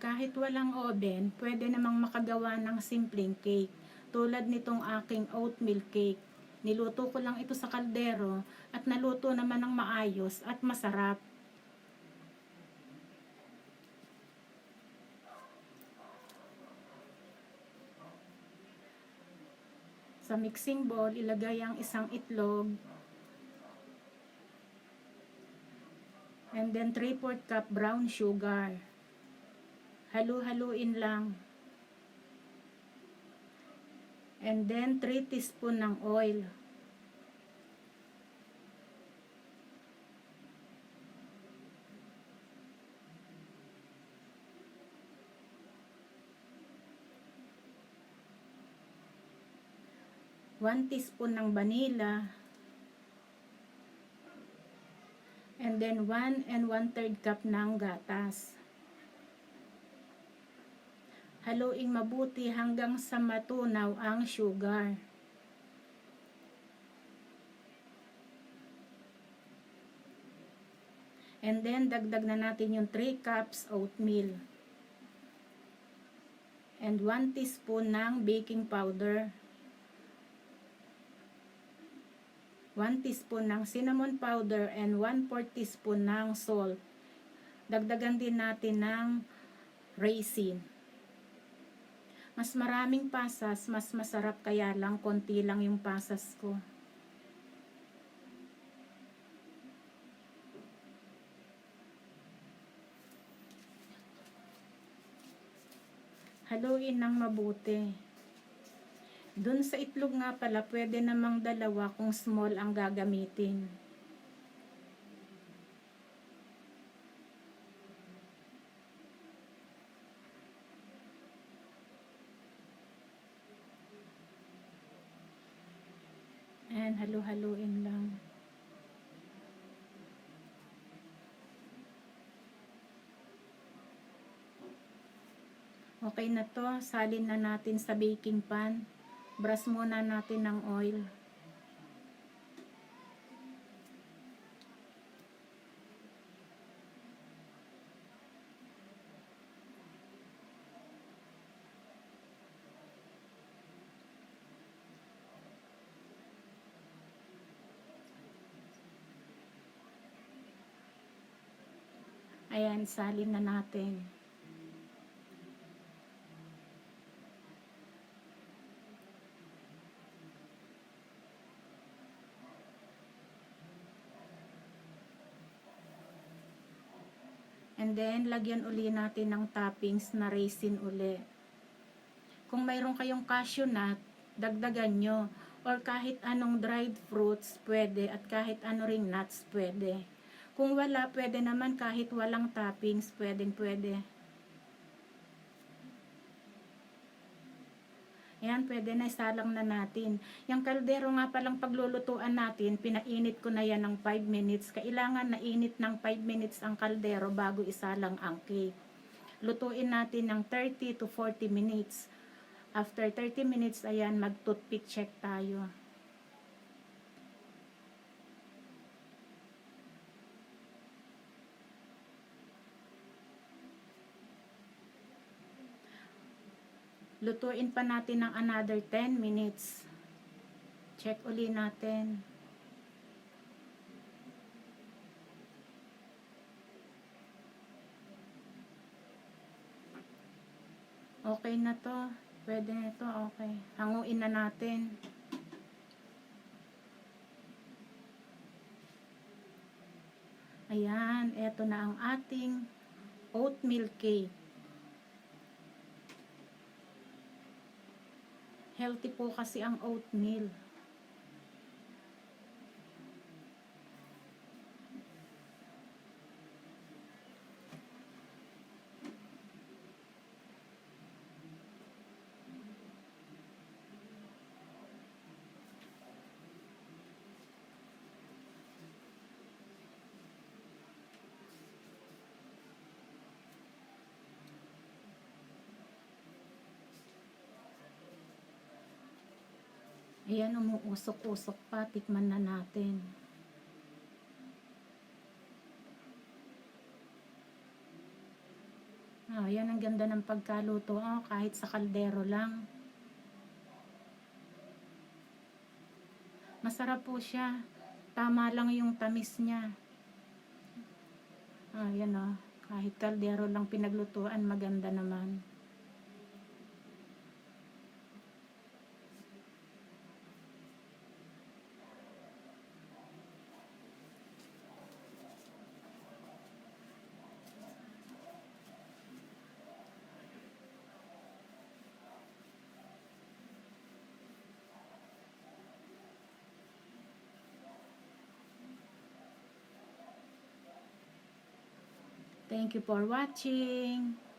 Kahit walang oven, pwede namang makagawa ng simpleng cake. Tulad nitong aking oatmeal cake. Niluto ko lang ito sa kaldero at naluto naman ng maayos at masarap. Sa mixing bowl, ilagay ang isang itlog. And then 3/4 cup brown sugar. Halu-haluin lang. And then 3 teaspoon ng oil. One teaspoon ng vanilla. And then 1 1/3 cup ng gatas. Haluin mabuti hanggang sa matunaw ang sugar. And then dagdag na natin yung 3 cups oatmeal. And 1 teaspoon ng baking powder. 1 teaspoon ng cinnamon powder and 1/4 teaspoon ng salt. Dagdagan din natin ng raisin. Mas maraming pasas, mas masarap, kaya lang konti lang yung pasas ko. Haluin ng mabuti. Dun sa itlog nga pala, pwede namang dalawa kung small ang gagamitin. And halu-haluin lang. Okay na to, salin na natin sa baking pan. Brush muna natin ng oil. Ayan, salin na natin. And then, lagyan uli natin ng toppings na raisin uli. Kung mayroon kayong cashew nut, dagdagan nyo. Or kahit anong dried fruits, pwede. At kahit ano ring nuts, pwede. Kung wala, pwede naman kahit walang toppings, pwede. Ayan, pwede na, isalang na natin. Yung kaldero nga palang paglulutuan natin, pinainit ko na yan ng 5 minutes. Kailangan na init ng 5 minutes ang kaldero bago isalang ang cake. Lutuin natin ng 30 to 40 minutes. After 30 minutes, ayan, mag-toothpick check tayo. Lutuin pa natin ng another 10 minutes. Check uli natin. Okay na to. Pwede na to. Okay. Hanguin na natin. Ayan. Eto na ang ating oatmeal cake. Healthy po kasi ang oatmeal. Ayan, umuusok-usok pa. Tikman na natin. Yan ang ganda ng pagkaluto. Kahit sa kaldero lang. Masarap po siya. Tama lang yung tamis niya. Yan kahit kaldero lang pinaglutuan, maganda naman. Thank you for watching.